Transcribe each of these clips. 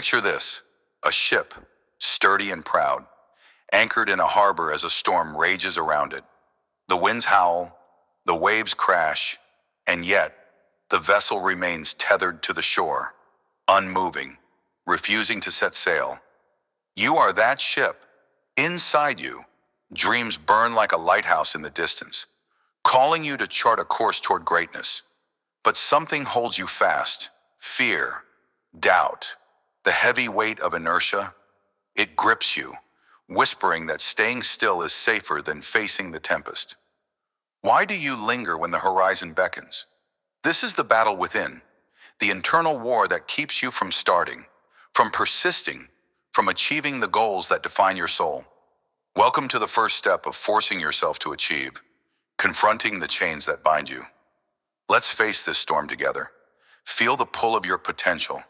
Picture this, a ship, sturdy and proud, anchored in a harbor as a storm rages around it. The winds howl, the waves crash, and yet the vessel remains tethered to the shore, unmoving, refusing to set sail. You are that ship. Inside you, dreams burn like a lighthouse in the distance, calling you to chart a course toward greatness. But something holds you fast, fear, doubt, the heavy weight of inertia. It grips you, whispering that staying still is safer than facing the tempest. Why do you linger when the horizon beckons? This is the battle within, the internal war that keeps you from starting, from persisting, from achieving the goals that define your soul. Welcome to the first step of forcing yourself to achieve, confronting the chains that bind you. Let's face this storm together. Feel the pull of your potential.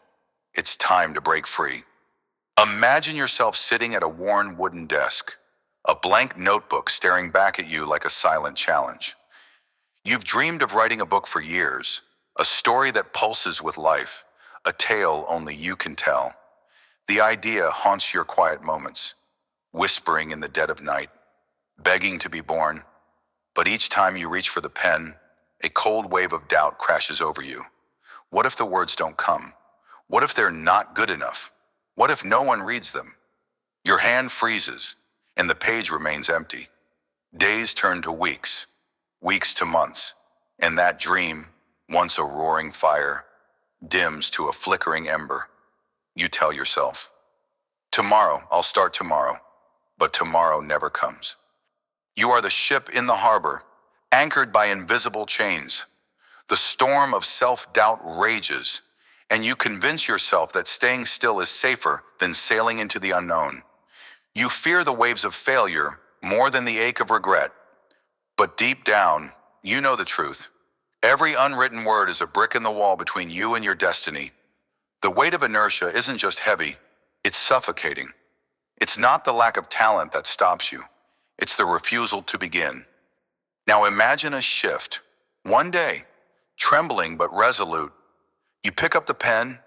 It's time to break free. Imagine yourself sitting at a worn wooden desk, a blank notebook staring back at you like a silent challenge. You've dreamed of writing a book for years, a story that pulses with life, a tale only you can tell. The idea haunts your quiet moments, whispering in the dead of night, begging to be born. But each time you reach for the pen, a cold wave of doubt crashes over you. What if the words don't come? What if they're not good enough? What if no one reads them? Your hand freezes, and the page remains empty. Days turn to weeks, weeks to months, and that dream, once a roaring fire, dims to a flickering ember. You tell yourself, tomorrow, I'll start tomorrow, but tomorrow never comes. You are the ship in the harbor, anchored by invisible chains. The storm of self-doubt rages, and you convince yourself that staying still is safer than sailing into the unknown. You fear the waves of failure more than the ache of regret. But deep down, you know the truth. Every unwritten word is a brick in the wall between you and your destiny. The weight of inertia isn't just heavy, it's suffocating. It's not the lack of talent that stops you. It's the refusal to begin. Now imagine a shift. One day, trembling but resolute, you pick up the pen,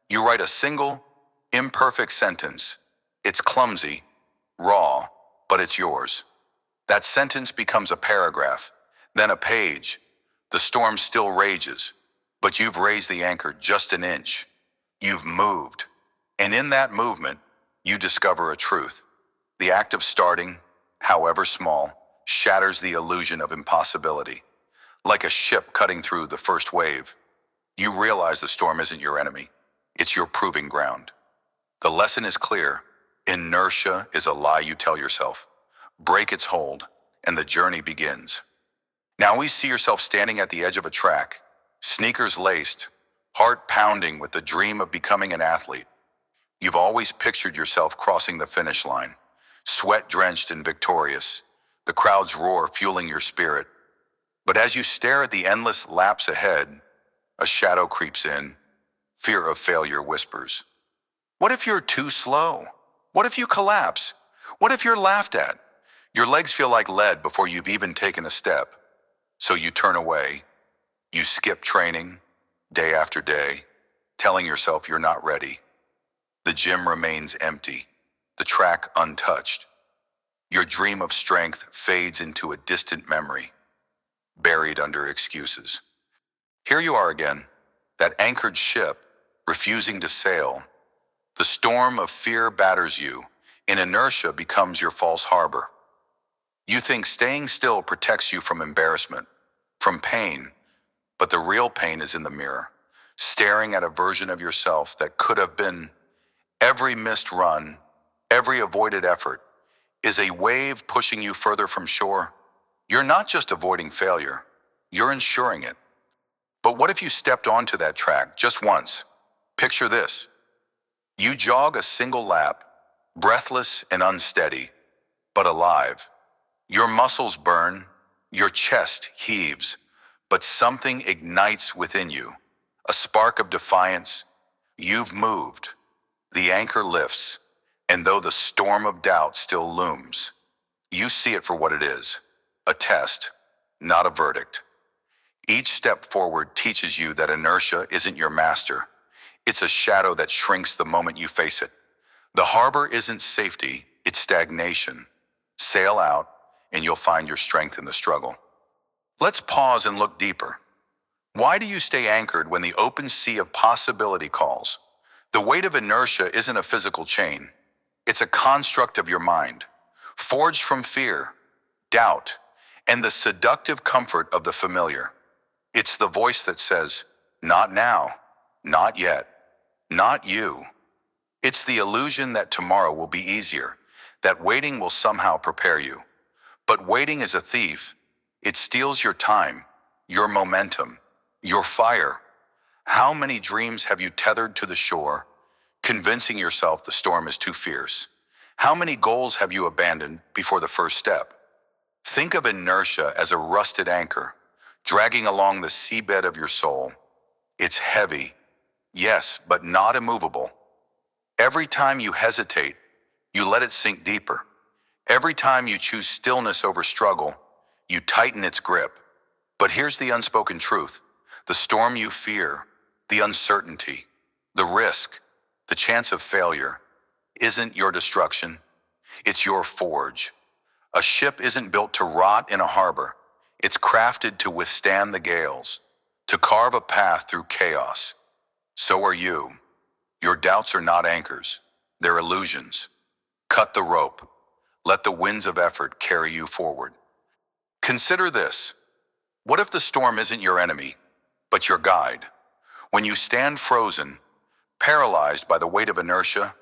you write a single, imperfect sentence. It's clumsy, raw, but it's yours. That sentence becomes a paragraph, then a page. The storm still rages, but you've raised the anchor just an inch. You've moved, and in that movement, you discover a truth. The act of starting, however small, shatters the illusion of impossibility. Like a ship cutting through the first wave, you realize the storm isn't your enemy. It's your proving ground. The lesson is clear. Inertia is a lie you tell yourself. Break its hold, and the journey begins. Now we see yourself standing at the edge of a track, sneakers laced, heart pounding with the dream of becoming an athlete. You've always pictured yourself crossing the finish line, sweat-drenched and victorious, the crowd's roar fueling your spirit. But as you stare at the endless laps ahead, a shadow creeps in. Fear of failure whispers. What if you're too slow? What if you collapse? What if you're laughed at? Your legs feel like lead before you've even taken a step. So you turn away. You skip training, day after day, telling yourself you're not ready. The gym remains empty, the track untouched. Your dream of strength fades into a distant memory, buried under excuses. Here you are again, that anchored ship, refusing to sail. The storm of fear batters you, and inertia becomes your false harbor. You think staying still protects you from embarrassment, from pain, but the real pain is in the mirror, staring at a version of yourself that could have been. Every missed run, every avoided effort, is a wave pushing you further from shore. You're not just avoiding failure, you're ensuring it. But what if you stepped onto that track just once? Picture this. You jog a single lap, breathless and unsteady, but alive. Your muscles burn, your chest heaves, but something ignites within you, a spark of defiance. You've moved. The anchor lifts, and though the storm of doubt still looms, you see it for what it is, a test, not a verdict. Each step forward teaches you that inertia isn't your master. It's a shadow that shrinks the moment you face it. The harbor isn't safety, it's stagnation. Sail out, and you'll find your strength in the struggle. Let's pause and look deeper. Why do you stay anchored when the open sea of possibility calls? The weight of inertia isn't a physical chain. It's a construct of your mind, forged from fear, doubt, and the seductive comfort of the familiar. It's the voice that says, not now, not yet, not you. It's the illusion that tomorrow will be easier, that waiting will somehow prepare you. But waiting is a thief. It steals your time, your momentum, your fire. How many dreams have you tethered to the shore, convincing yourself the storm is too fierce? How many goals have you abandoned before the first step? Think of inertia as a rusted anchor, dragging along the seabed of your soul. It's heavy, yes, but not immovable. Every time you hesitate, you let it sink deeper. Every time you choose stillness over struggle, you tighten its grip. But here's the unspoken truth. The storm you fear, the uncertainty, the risk, the chance of failure, isn't your destruction. It's your forge. A ship isn't built to rot in a harbor. It's crafted to withstand the gales, to carve a path through chaos. So are you. Your doubts are not anchors. They're illusions. Cut the rope. Let the winds of effort carry you forward. Consider this. What if the storm isn't your enemy, but your guide? When you stand frozen, paralyzed by the weight of inertia,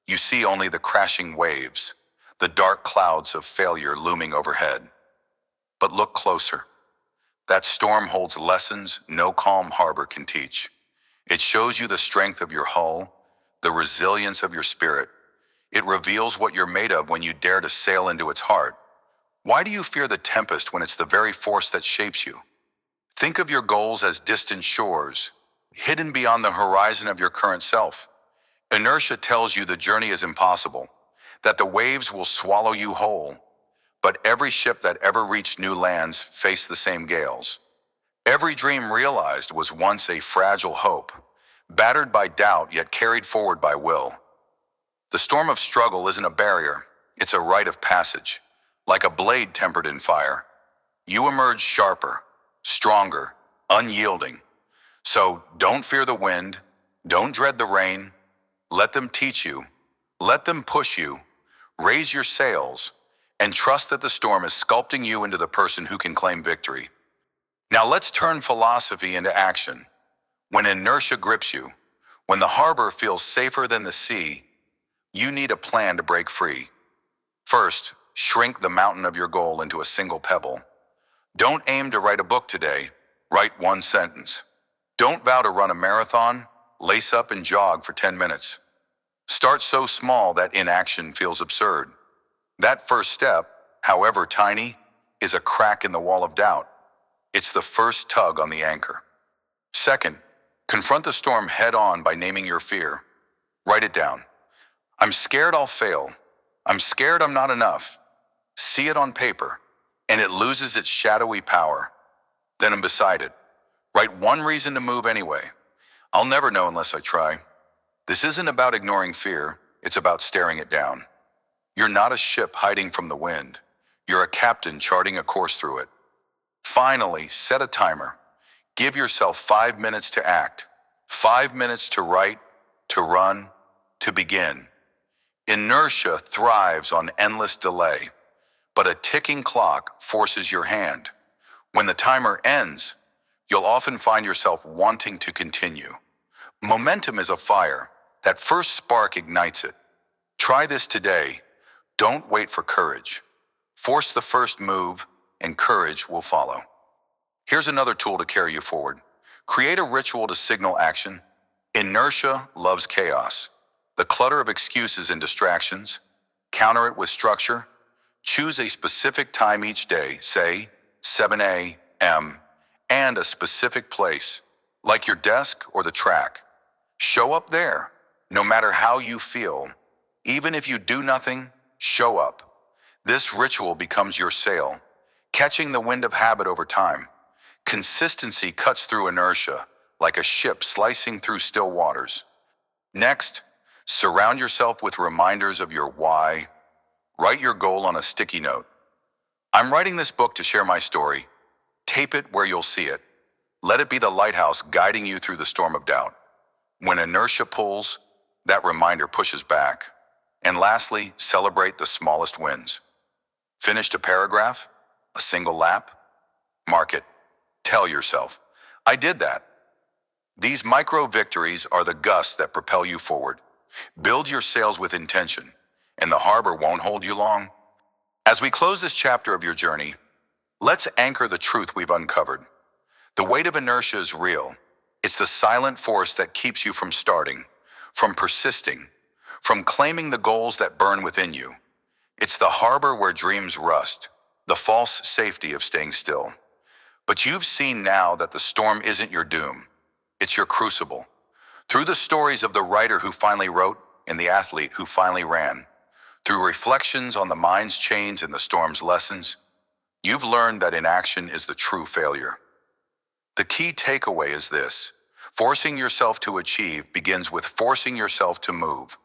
you see only the crashing waves, the dark clouds of failure looming overhead. But look closer. That storm holds lessons no calm harbor can teach. It shows you the strength of your hull, the resilience of your spirit. It reveals what you're made of when you dare to sail into its heart. Why do you fear the tempest when it's the very force that shapes you? Think of your goals as distant shores, hidden beyond the horizon of your current self. Inertia tells you the journey is impossible, that the waves will swallow you whole. But every ship that ever reached new lands faced the same gales. Every dream realized was once a fragile hope, battered by doubt yet carried forward by will. The storm of struggle isn't a barrier, it's a rite of passage. Like a blade tempered in fire, you emerge sharper, stronger, unyielding. So don't fear the wind, don't dread the rain. Let them teach you, let them push you, raise your sails, and trust that the storm is sculpting you into the person who can claim victory. Now let's turn philosophy into action. When inertia grips you, when the harbor feels safer than the sea, you need a plan to break free. First, shrink the mountain of your goal into a single pebble. Don't aim to write a book today, write one sentence. Don't vow to run a marathon, lace up and jog for 10 minutes. Start so small that inaction feels absurd. That first step, however tiny, is a crack in the wall of doubt. It's the first tug on the anchor. Second, confront the storm head on by naming your fear. Write it down. I'm scared I'll fail. I'm scared I'm not enough. See it on paper, and it loses its shadowy power. Then I'm beside it. Write one reason to move anyway. I'll never know unless I try. This isn't about ignoring fear. It's about staring it down. You're not a ship hiding from the wind. You're a captain charting a course through it. Finally, set a timer. Give yourself 5 minutes to act, 5 minutes to write, to run, to begin. Inertia thrives on endless delay, but a ticking clock forces your hand. When the timer ends, you'll often find yourself wanting to continue. Momentum is a fire. That first spark ignites it. Try this today. Don't wait for courage. Force the first move, and courage will follow. Here's another tool to carry you forward. Create a ritual to signal action. Inertia loves chaos. The clutter of excuses and distractions. Counter it with structure. Choose a specific time each day, say 7 a.m., and a specific place, like your desk or the track. Show up there, no matter how you feel. Even if you do nothing, show up. This ritual becomes your sail, catching the wind of habit over time. Consistency cuts through inertia, like a ship slicing through still waters. Next, surround yourself with reminders of your why. Write your goal on a sticky note. I'm writing this book to share my story. Tape it where you'll see it. Let it be the lighthouse guiding you through the storm of doubt. When inertia pulls, that reminder pushes back. And lastly, celebrate the smallest wins. Finished a paragraph? A single lap? Mark it. Tell yourself, I did that. These micro victories are the gusts that propel you forward. Build your sails with intention, and the harbor won't hold you long. As we close this chapter of your journey, let's anchor the truth we've uncovered. The weight of inertia is real. It's the silent force that keeps you from starting, from persisting, from claiming the goals that burn within you. It's the harbor where dreams rust, the false safety of staying still. But you've seen now that the storm isn't your doom. It's your crucible. Through the stories of the writer who finally wrote and the athlete who finally ran, through reflections on the mind's change and the storm's lessons, you've learned that inaction is the true failure. The key takeaway is this: forcing yourself to achieve begins with forcing yourself to move.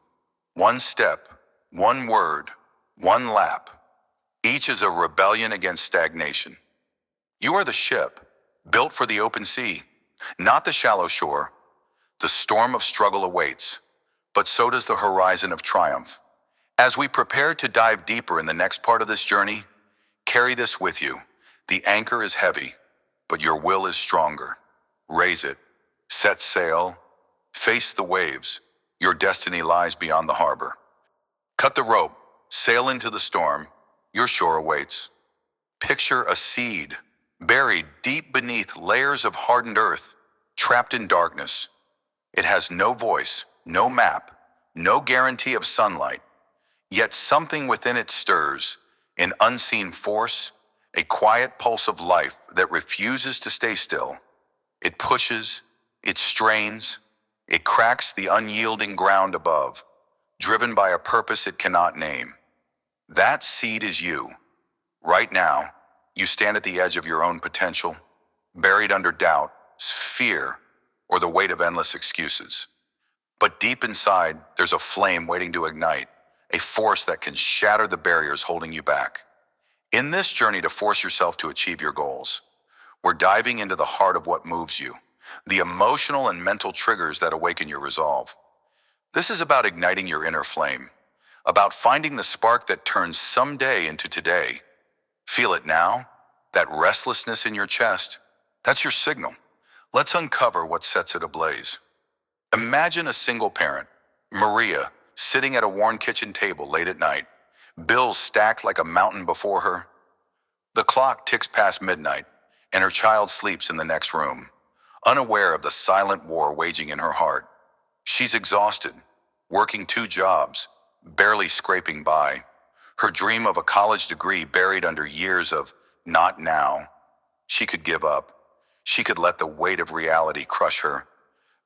One step, one word, one lap. Each is a rebellion against stagnation. You are the ship, built for the open sea, not the shallow shore. The storm of struggle awaits, but so does the horizon of triumph. As we prepare to dive deeper in the next part of this journey, carry this with you. The anchor is heavy, but your will is stronger. Raise it, set sail, face the waves. Your destiny lies beyond the harbor. Cut the rope, sail into the storm. Your shore awaits. Picture a seed, buried deep beneath layers of hardened earth, trapped in darkness. It has no voice, no map, no guarantee of sunlight. Yet something within it stirs, an unseen force, a quiet pulse of life that refuses to stay still. It pushes, it strains, it cracks the unyielding ground above, driven by a purpose it cannot name. That seed is you. Right now, you stand at the edge of your own potential, buried under doubt, fear, or the weight of endless excuses. But deep inside, there's a flame waiting to ignite, a force that can shatter the barriers holding you back. In this journey to force yourself to achieve your goals, we're diving into the heart of what moves you, the emotional and mental triggers that awaken your resolve. This is about igniting your inner flame, about finding the spark that turns someday into today. Feel it now? That restlessness in your chest? That's your signal. Let's uncover what sets it ablaze. Imagine a single parent, Maria, sitting at a worn kitchen table late at night, bills stacked like a mountain before her. The clock ticks past midnight, and her child sleeps in the next room, unaware of the silent war waging in her heart. She's exhausted, working 2 jobs, barely scraping by. Her dream of a college degree buried under years of not now. She could give up. She could let the weight of reality crush her.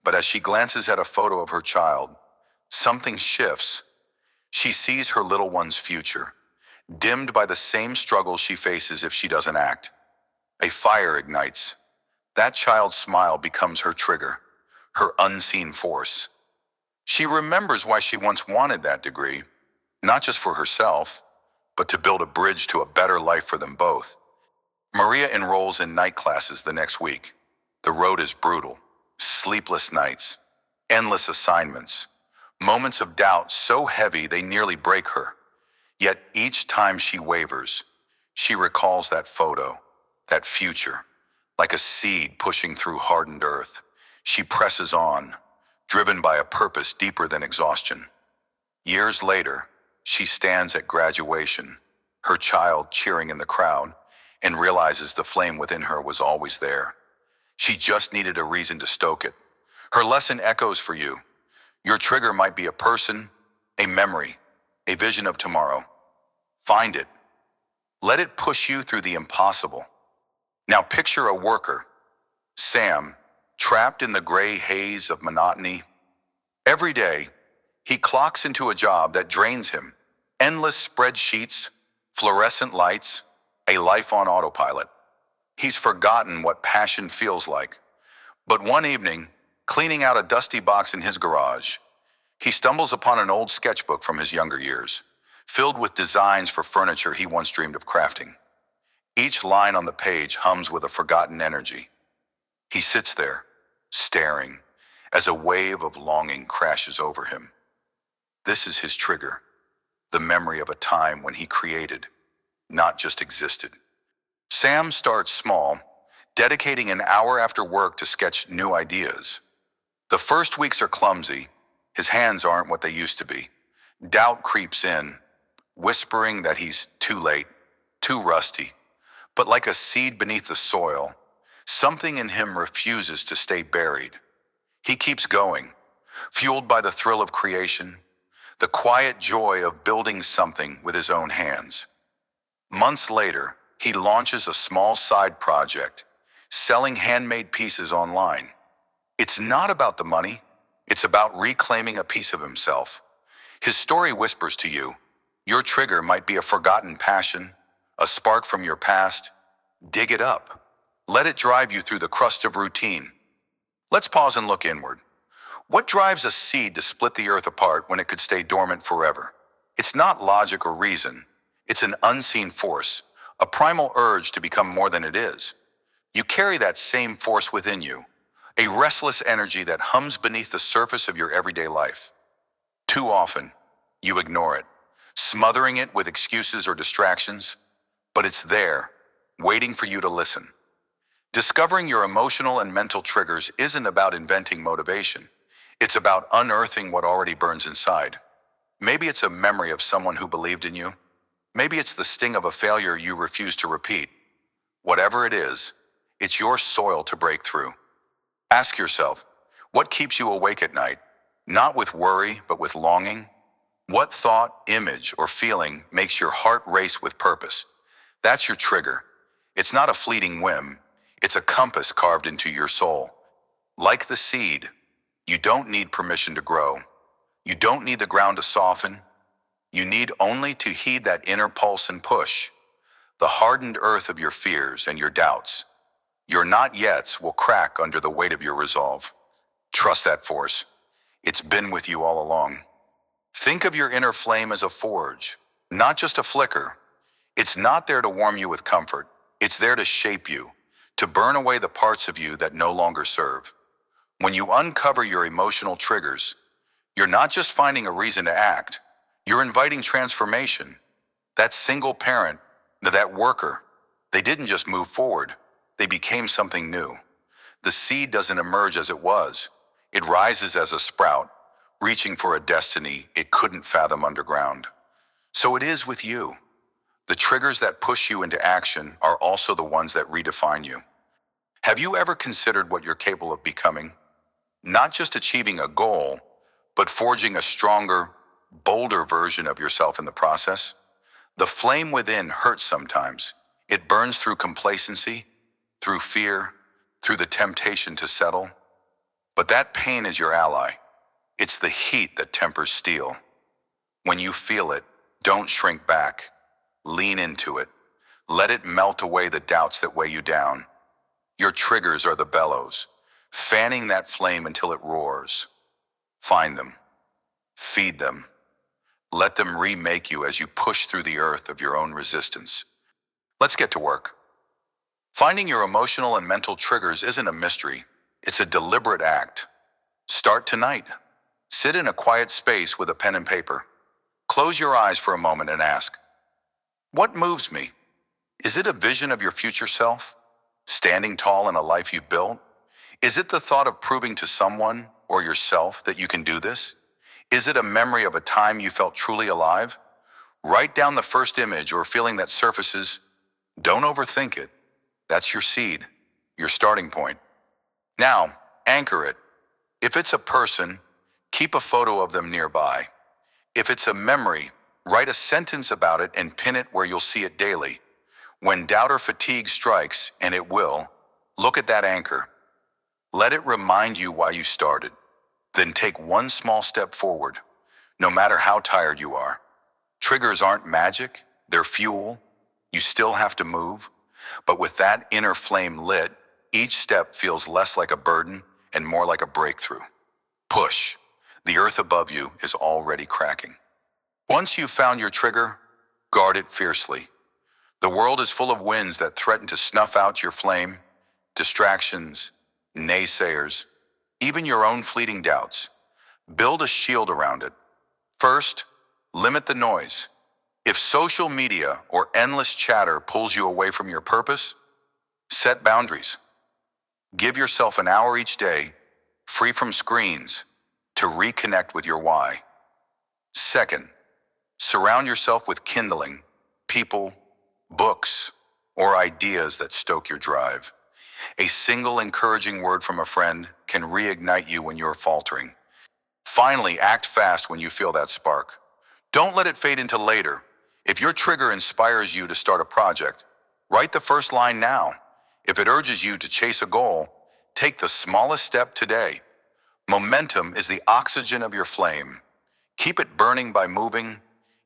But as she glances at a photo of her child, something shifts. She sees her little one's future, dimmed by the same struggles she faces if she doesn't act. A fire ignites. That child's smile becomes her trigger, her unseen force. She remembers why she once wanted that degree, not just for herself, but to build a bridge to a better life for them both. Maria enrolls in night classes the next week. The road is brutal. Sleepless nights, endless assignments, moments of doubt so heavy they nearly break her. Yet each time she wavers, she recalls that photo, that future, like a seed pushing through hardened earth. She presses on, driven by a purpose deeper than exhaustion. Years later, she stands at graduation, her child cheering in the crowd, and realizes the flame within her was always there. She just needed a reason to stoke it. Her lesson echoes for you. Your trigger might be a person, a memory, a vision of tomorrow. Find it. Let it push you through the impossible. Now picture a worker, Sam, trapped in the gray haze of monotony. Every day, he clocks into a job that drains him. Endless spreadsheets, fluorescent lights, a life on autopilot. He's forgotten what passion feels like. But one evening, cleaning out a dusty box in his garage, he stumbles upon an old sketchbook from his younger years, filled with designs for furniture he once dreamed of crafting. Each line on the page hums with a forgotten energy. He sits there, staring, as a wave of longing crashes over him. This is his trigger, the memory of a time when he created, not just existed. Sam starts small, dedicating an hour after work to sketch new ideas. The first weeks are clumsy. His hands aren't what they used to be. Doubt creeps in, whispering that he's too late, too rusty. But like a seed beneath the soil, something in him refuses to stay buried. He keeps going, fueled by the thrill of creation, the quiet joy of building something with his own hands. Months later, he launches a small side project, selling handmade pieces online. It's not about the money, it's about reclaiming a piece of himself. His story whispers to you, your trigger might be a forgotten passion, a spark from your past. Dig it up. Let it drive you through the crust of routine. Let's pause and look inward. What drives a seed to split the earth apart when it could stay dormant forever? It's not logic or reason. It's an unseen force, a primal urge to become more than it is. You carry that same force within you, a restless energy that hums beneath the surface of your everyday life. Too often, you ignore it, smothering it with excuses or distractions, but it's there, waiting for you to listen. Discovering your emotional and mental triggers isn't about inventing motivation. It's about unearthing what already burns inside. Maybe it's a memory of someone who believed in you. Maybe it's the sting of a failure you refuse to repeat. Whatever it is, it's your soil to break through. Ask yourself, what keeps you awake at night? Not with worry, but with longing? What thought, image, or feeling makes your heart race with purpose? That's your trigger. It's not a fleeting whim. It's a compass carved into your soul. Like the seed, you don't need permission to grow. You don't need the ground to soften. You need only to heed that inner pulse and push, the hardened earth of your fears and your doubts. Your not yets will crack under the weight of your resolve. Trust that force. It's been with you all along. Think of your inner flame as a forge, not just a flicker. It's not there to warm you with comfort. It's there to shape you, to burn away the parts of you that no longer serve. When you uncover your emotional triggers, you're not just finding a reason to act. You're inviting transformation. That single parent, that worker, they didn't just move forward. They became something new. The seed doesn't emerge as it was. It rises as a sprout, reaching for a destiny it couldn't fathom underground. So it is with you. The triggers that push you into action are also the ones that redefine you. Have you ever considered what you're capable of becoming? Not just achieving a goal, but forging a stronger, bolder version of yourself in the process? The flame within hurts sometimes. It burns through complacency, through fear, through the temptation to settle. But that pain is your ally. It's the heat that tempers steel. When you feel it, don't shrink back. Lean into it. Let it melt away the doubts that weigh you down. Your triggers are the bellows, fanning that flame until it roars. Find them. Feed them. Let them remake you as you push through the earth of your own resistance. Let's get to work. Finding your emotional and mental triggers isn't a mystery. It's a deliberate act. Start tonight. Sit in a quiet space with a pen and paper. Close your eyes for a moment and ask, what moves me? Is it a vision of your future self, standing tall in a life you've built? Is it the thought of proving to someone or yourself that you can do this? Is it a memory of a time you felt truly alive? Write down the first image or feeling that surfaces. Don't overthink it. That's your seed, your starting point. Now, anchor it. If it's a person, keep a photo of them nearby. If it's a memory, write a sentence about it and pin it where you'll see it daily. When doubt or fatigue strikes, and it will, look at that anchor. Let it remind you why you started. Then take one small step forward, no matter how tired you are. Triggers aren't magic, they're fuel. You still have to move, but with that inner flame lit, each step feels less like a burden and more like a breakthrough. Push. The earth above you is already cracking. Once you've found your trigger, guard it fiercely. The world is full of winds that threaten to snuff out your flame, distractions, naysayers, even your own fleeting doubts. Build a shield around it. First, limit the noise. If social media or endless chatter pulls you away from your purpose, set boundaries. Give yourself an hour each day, free from screens, to reconnect with your why. Second, surround yourself with kindling, people, books, or ideas that stoke your drive. A single encouraging word from a friend can reignite you when you're faltering. Finally, act fast when you feel that spark. Don't let it fade into later. If your trigger inspires you to start a project, write the first line now. If it urges you to chase a goal, take the smallest step today. Momentum is the oxygen of your flame. Keep it burning by moving,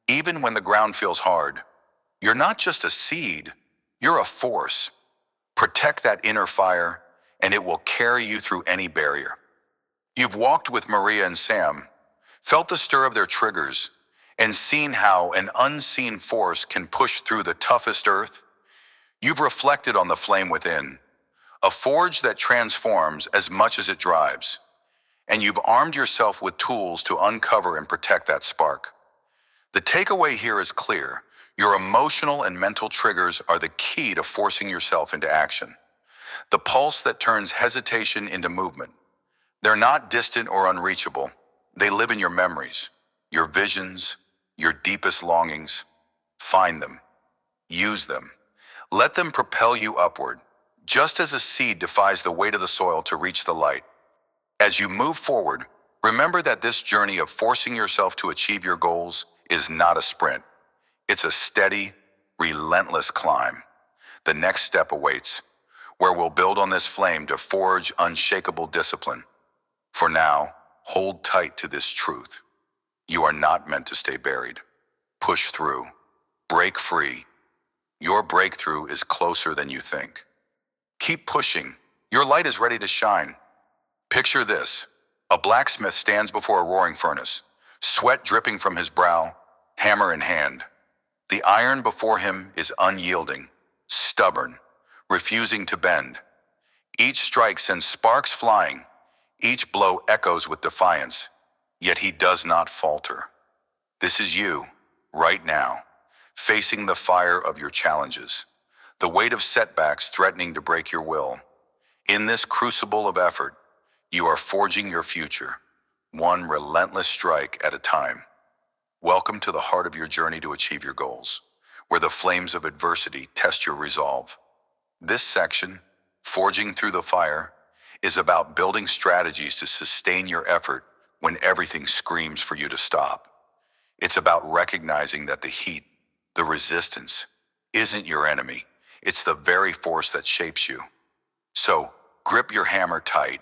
even when the ground feels hard. You're not just a seed, you're a force. Protect that inner fire, and it will carry you through any barrier. You've walked with Maria and Sam, felt the stir of their triggers, and seen how an unseen force can push through the toughest earth. You've reflected on the flame within, a forge that transforms as much as it drives. And you've armed yourself with tools to uncover and protect that spark. The takeaway here is clear. Your emotional and mental triggers are the key to forcing yourself into action. The pulse that turns hesitation into movement. They're not distant or unreachable. They live in your memories, your visions, your deepest longings. Find them. Use them. Let them propel you upward, just as a seed defies the weight of the soil to reach the light. As you move forward, remember that this journey of forcing yourself to achieve your goals is not a sprint. It's a steady, relentless climb. The next step awaits, where we'll build on this flame to forge unshakable discipline. For now, hold tight to this truth. You are not meant to stay buried. Push through. Break free. Your breakthrough is closer than you think. Keep pushing. Your light is ready to shine. Picture this. A blacksmith stands before a roaring furnace, sweat dripping from his brow, hammer in hand. The iron before him is unyielding, stubborn, refusing to bend. Each strike sends sparks flying. Each blow echoes with defiance, yet he does not falter. This is you, right now, facing the fire of your challenges, the weight of setbacks threatening to break your will. In this crucible of effort, you are forging your future, one relentless strike at a time. Welcome to the heart of your journey to achieve your goals, where the flames of adversity test your resolve. This section, Forging Through the Fire, is about building strategies to sustain your effort when everything screams for you to stop. It's about recognizing that the heat, the resistance, isn't your enemy. It's the very force that shapes you. So, grip your hammer tight.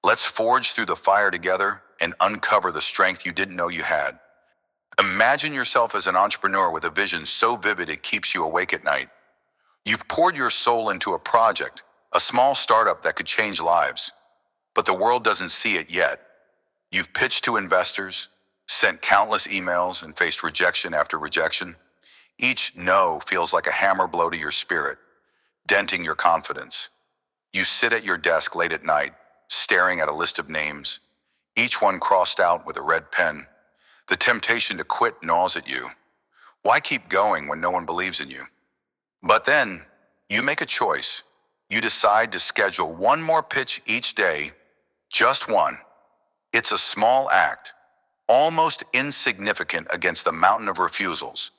Let's forge through the fire together and uncover the strength you didn't know you had. Imagine yourself as an entrepreneur with a vision so vivid it keeps you awake at night. You've poured your soul into a project, a small startup that could change lives, but the world doesn't see it yet. You've pitched to investors, sent countless emails, and faced rejection after rejection. Each no feels like a hammer blow to your spirit, denting your confidence. You sit at your desk late at night, staring at a list of names, each one crossed out with a red pen. The temptation to quit gnaws at you. Why keep going when no one believes in you? But then, you make a choice. You decide to schedule one more pitch each day, just one. It's a small act, almost insignificant against the mountain of refusals.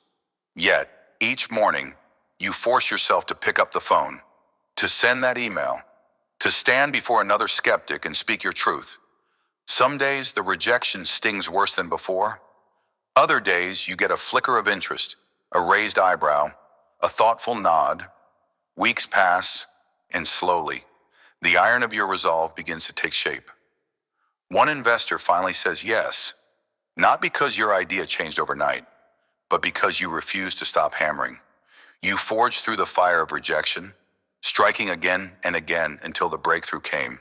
Yet, each morning, you force yourself to pick up the phone, to send that email, to stand before another skeptic and speak your truth. Some days, the rejection stings worse than before. Other days, you get a flicker of interest, a raised eyebrow, a thoughtful nod. Weeks pass, and slowly, the iron of your resolve begins to take shape. One investor finally says yes, not because your idea changed overnight, but because you refuse to stop hammering. You forged through the fire of rejection, striking again and again until the breakthrough came.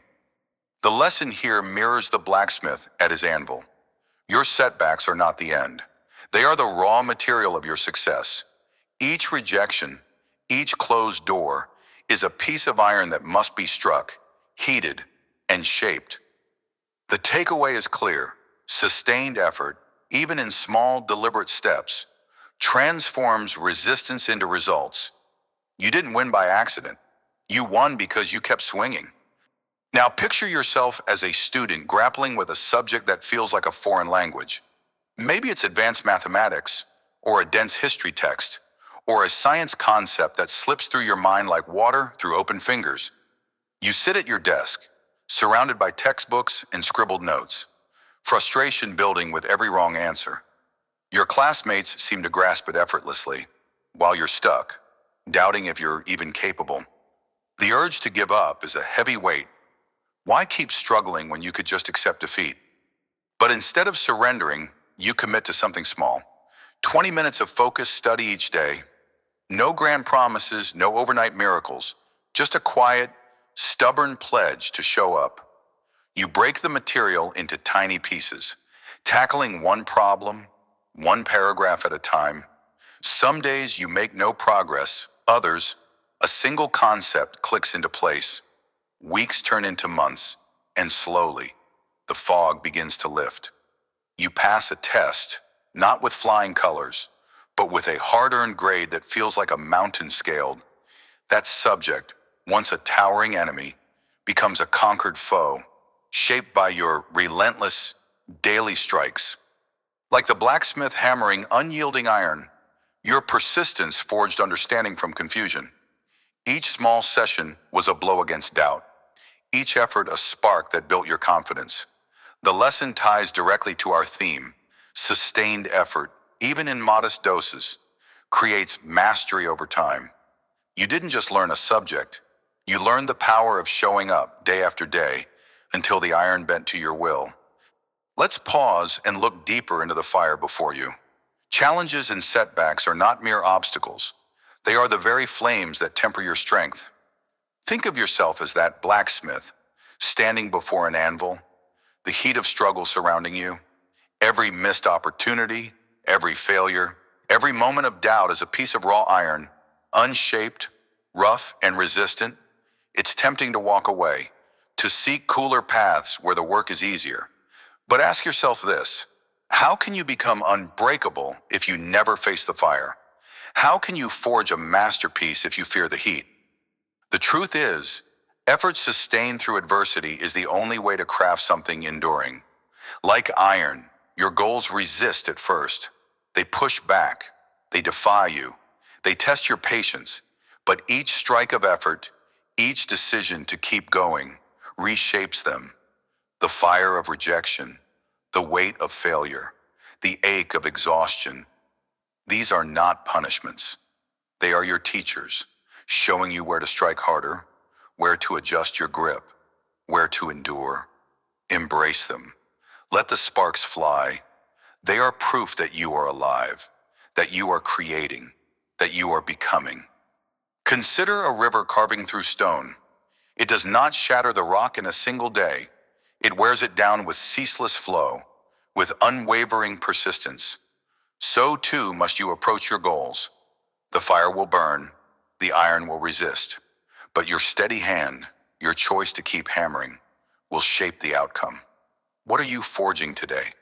The lesson here mirrors the blacksmith at his anvil. Your setbacks are not the end. They are the raw material of your success. Each rejection, each closed door, is a piece of iron that must be struck, heated, and shaped. The takeaway is clear. Sustained effort, even in small, deliberate steps, transforms resistance into results. You didn't win by accident. You won because you kept swinging. Now picture yourself as a student grappling with a subject that feels like a foreign language. Maybe it's advanced mathematics, or a dense history text, or a science concept that slips through your mind like water through open fingers. You sit at your desk, surrounded by textbooks and scribbled notes, frustration building with every wrong answer. Your classmates seem to grasp it effortlessly, while you're stuck, doubting if you're even capable. The urge to give up is a heavy weight. Why keep struggling when you could just accept defeat? But instead of surrendering, you commit to something small. 20 minutes of focused study each day. No grand promises, no overnight miracles. Just a quiet, stubborn pledge to show up. You break the material into tiny pieces, tackling one problem, one paragraph at a time. Some days you make no progress, others, a single concept clicks into place. Weeks turn into months, and slowly, the fog begins to lift. You pass a test, not with flying colors, but with a hard-earned grade that feels like a mountain scaled. That subject, once a towering enemy, becomes a conquered foe, shaped by your relentless, daily strikes. Like the blacksmith hammering unyielding iron, your persistence forged understanding from confusion. Each small session was a blow against doubt. Each effort a spark that built your confidence. The lesson ties directly to our theme. Sustained effort, even in modest doses, creates mastery over time. You didn't just learn a subject. You learned the power of showing up day after day until the iron bent to your will. Let's pause and look deeper into the fire before you. Challenges and setbacks are not mere obstacles. They are the very flames that temper your strength. Think of yourself as that blacksmith, standing before an anvil, the heat of struggle surrounding you. Every missed opportunity, every failure, every moment of doubt is a piece of raw iron, unshaped, rough, and resistant. It's tempting to walk away, to seek cooler paths where the work is easier. But ask yourself this: how can you become unbreakable if you never face the fire? How can you forge a masterpiece if you fear the heat? The truth is, effort sustained through adversity is the only way to craft something enduring. Like iron, your goals resist at first. They push back. They defy you. They test your patience. But each strike of effort, each decision to keep going, reshapes them. The fire of rejection, the weight of failure, the ache of exhaustion. These are not punishments. They are your teachers, showing you where to strike harder, where to adjust your grip, where to endure. Embrace them. Let the sparks fly. They are proof that you are alive, that you are creating, that you are becoming. Consider a river carving through stone. It does not shatter the rock in a single day. It wears it down with ceaseless flow, with unwavering persistence. So too must you approach your goals. The fire will burn, the iron will resist, but your steady hand, your choice to keep hammering, will shape the outcome. What are you forging today?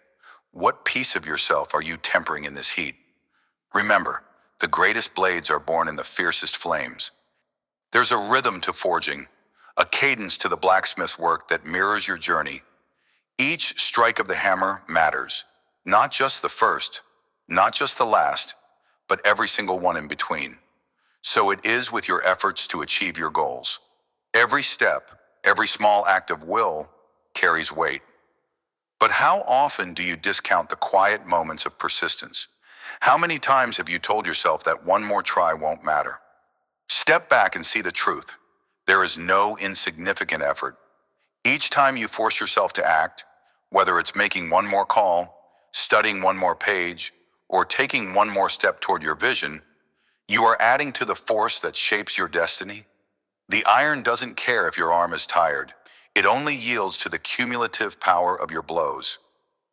What piece of yourself are you tempering in this heat? Remember, the greatest blades are born in the fiercest flames. There's a rhythm to forging, a cadence to the blacksmith's work that mirrors your journey. Each strike of the hammer matters, not just the first, not just the last, but every single one in between. So it is with your efforts to achieve your goals. Every step, every small act of will carries weight. But how often do you discount the quiet moments of persistence? How many times have you told yourself that one more try won't matter? Step back and see the truth. There is no insignificant effort. Each time you force yourself to act, whether it's making one more call, studying one more page, or taking one more step toward your vision, you are adding to the force that shapes your destiny. The iron doesn't care if your arm is tired. It only yields to the cumulative power of your blows.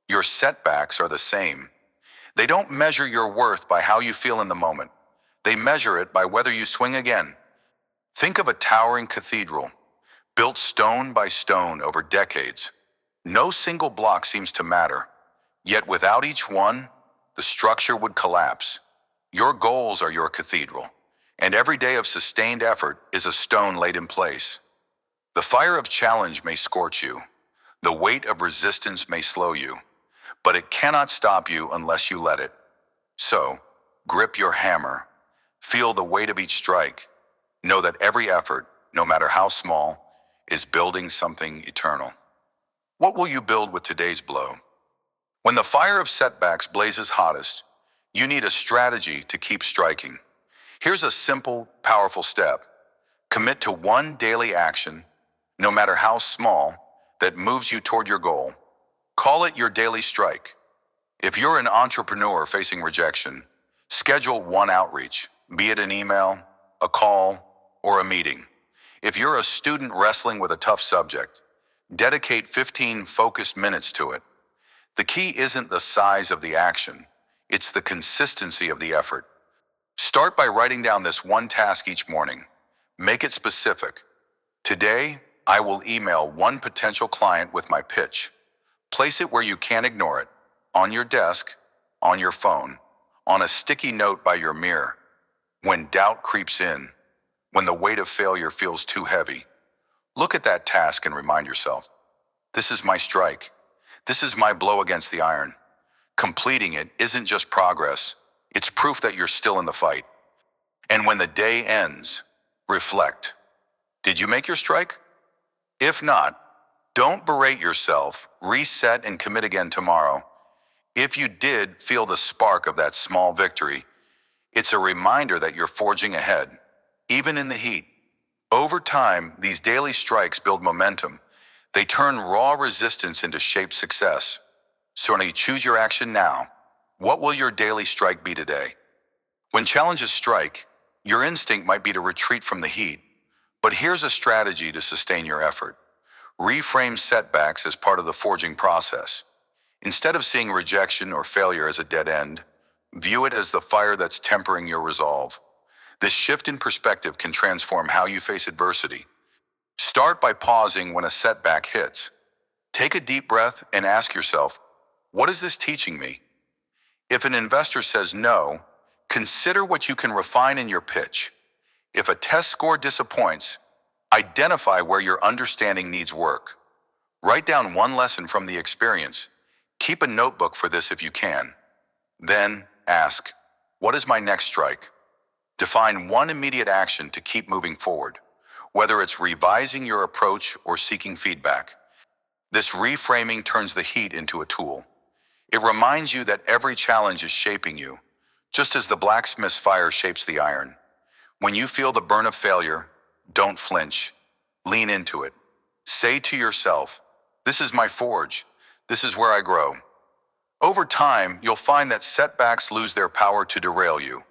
Your setbacks are the same. They don't measure your worth by how you feel in the moment. They measure it by whether you swing again. Think of a towering cathedral, built stone by stone over decades. No single block seems to matter. Yet without each one, the structure would collapse. Your goals are your cathedral, and every day of sustained effort is a stone laid in place. The fire of challenge may scorch you. The weight of resistance may slow you, but it cannot stop you unless you let it. So, grip your hammer. Feel the weight of each strike. Know that every effort, no matter how small, is building something eternal. What will you build with today's blow? When the fire of setbacks blazes hottest, you need a strategy to keep striking. Here's a simple, powerful step. Commit to one daily action, no matter how small, that moves you toward your goal. Call it your daily strike. If you're an entrepreneur facing rejection, schedule one outreach, be it an email, a call, or a meeting. If you're a student wrestling with a tough subject, dedicate 15 focused minutes to it. The key isn't the size of the action, it's the consistency of the effort. Start by writing down this one task each morning. Make it specific. Today, I will email one potential client with my pitch. Place it where you can't ignore it, on your desk, on your phone, on a sticky note by your mirror. When doubt creeps in, when the weight of failure feels too heavy, look at that task and remind yourself, this is my strike. This is my blow against the iron. Completing it isn't just progress, it's proof that you're still in the fight. And when the day ends, reflect. Did you make your strike? If not, don't berate yourself, reset and commit again tomorrow. If you did feel the spark of that small victory, it's a reminder that you're forging ahead, even in the heat. Over time, these daily strikes build momentum. They turn raw resistance into shaped success. So when you choose your action now, what will your daily strike be today? When challenges strike, your instinct might be to retreat from the heat. But here's a strategy to sustain your effort. Reframe setbacks as part of the forging process. Instead of seeing rejection or failure as a dead end, view it as the fire that's tempering your resolve. This shift in perspective can transform how you face adversity. Start by pausing when a setback hits. Take a deep breath and ask yourself, what is this teaching me? If an investor says no, consider what you can refine in your pitch. If a test score disappoints, identify where your understanding needs work. Write down one lesson from the experience. Keep a notebook for this if you can. Then ask, what is my next strike? Define one immediate action to keep moving forward, whether it's revising your approach or seeking feedback. This reframing turns the heat into a tool. It reminds you that every challenge is shaping you, just as the blacksmith's fire shapes the iron. When you feel the burn of failure, don't flinch. Lean into it. Say to yourself, this is my forge. This is where I grow. Over time, you'll find that setbacks lose their power to derail you.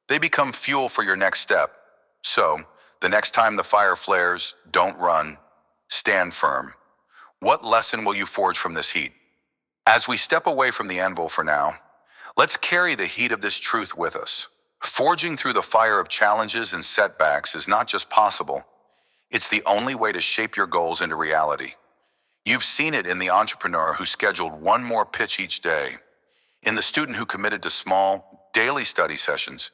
They become fuel for your next step. So, the next time the fire flares, don't run. Stand firm. What lesson will you forge from this heat? As we step away from the anvil for now, let's carry the heat of this truth with us. Forging through the fire of challenges and setbacks is not just possible, it's the only way to shape your goals into reality. You've seen it in the entrepreneur who scheduled one more pitch each day, in the student who committed to small, daily study sessions.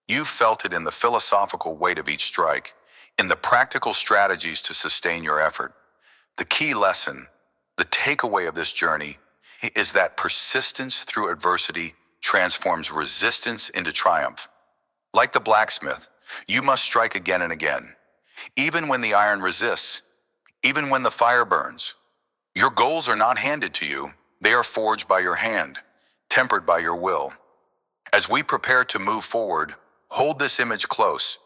You've felt it in the philosophical weight of each strike, in the practical strategies to sustain your effort. The key lesson, the takeaway of this journey, is that persistence through adversity transforms resistance into triumph. Like the blacksmith, you must strike again and again, even when the iron resists, even when the fire burns. Your goals are not handed to you, they are forged by your hand, tempered by your will. As we prepare to move forward, hold this image close.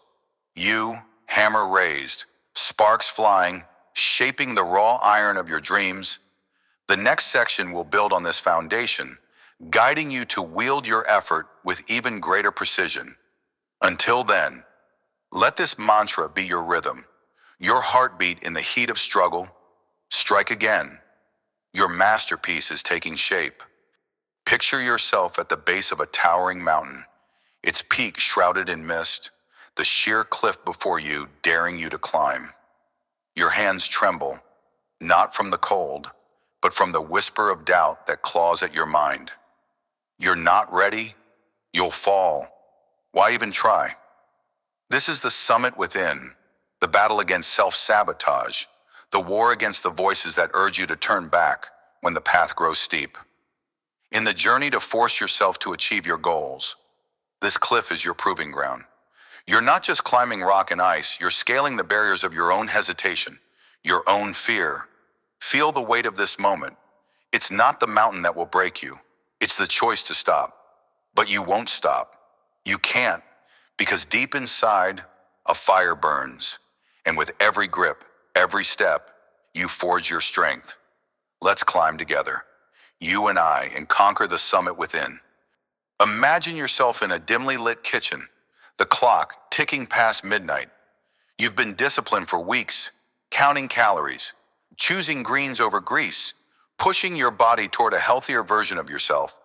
You, hammer raised, sparks flying, shaping the raw iron of your dreams. The next section will build on this foundation, guiding you to wield your effort with even greater precision. Until then, let this mantra be your rhythm, your heartbeat in the heat of struggle, Strike again. Your masterpiece is taking shape. Picture yourself at the base of a towering mountain, its peak shrouded in mist, the sheer cliff before you daring you to climb. Your hands tremble, not from the cold, but from the whisper of doubt that claws at your mind. You're not ready? You'll fall. Why even try? This is the summit within, the battle against self-sabotage, the war against the voices that urge you to turn back when the path grows steep. In the journey to force yourself to achieve your goals, this cliff is your proving ground. You're not just climbing rock and ice, you're scaling the barriers of your own hesitation, your own fear. Feel the weight of this moment. It's not the mountain that will break you. It's the choice to stop. But you won't stop. You can't, because deep inside, a fire burns. And with every grip, every step, you forge your strength. Let's climb together, you and I, and conquer the summit within. Imagine yourself in a dimly lit kitchen, the clock ticking past midnight. You've been disciplined for weeks, counting calories, choosing greens over grease, pushing your body toward a healthier version of yourself.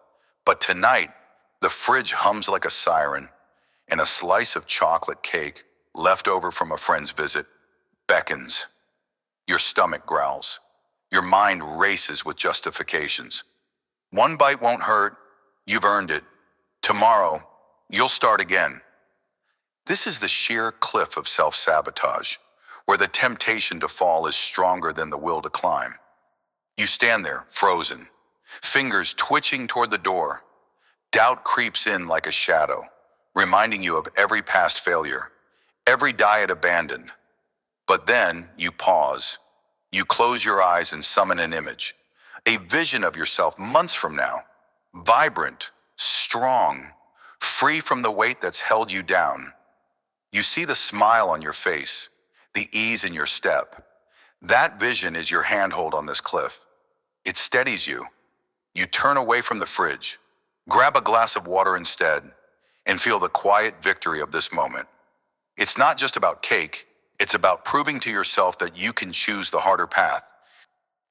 But tonight, the fridge hums like a siren, and a slice of chocolate cake, left over from a friend's visit, beckons. Your stomach growls. Your mind races with justifications. One bite won't hurt. You've earned it. Tomorrow, you'll start again. This is the sheer cliff of self-sabotage, where the temptation to fall is stronger than the will to climb. You stand there, frozen, fingers twitching toward the door. Doubt creeps in like a shadow, reminding you of every past failure, every diet abandoned. But then you pause. You close your eyes and summon an image, a vision of yourself months from now, vibrant, strong, free from the weight that's held you down. You see the smile on your face, the ease in your step. That vision is your handhold on this cliff. It steadies you. You turn away from the fridge, grab a glass of water instead, and feel the quiet victory of this moment. It's not just about cake, it's about proving to yourself that you can choose the harder path.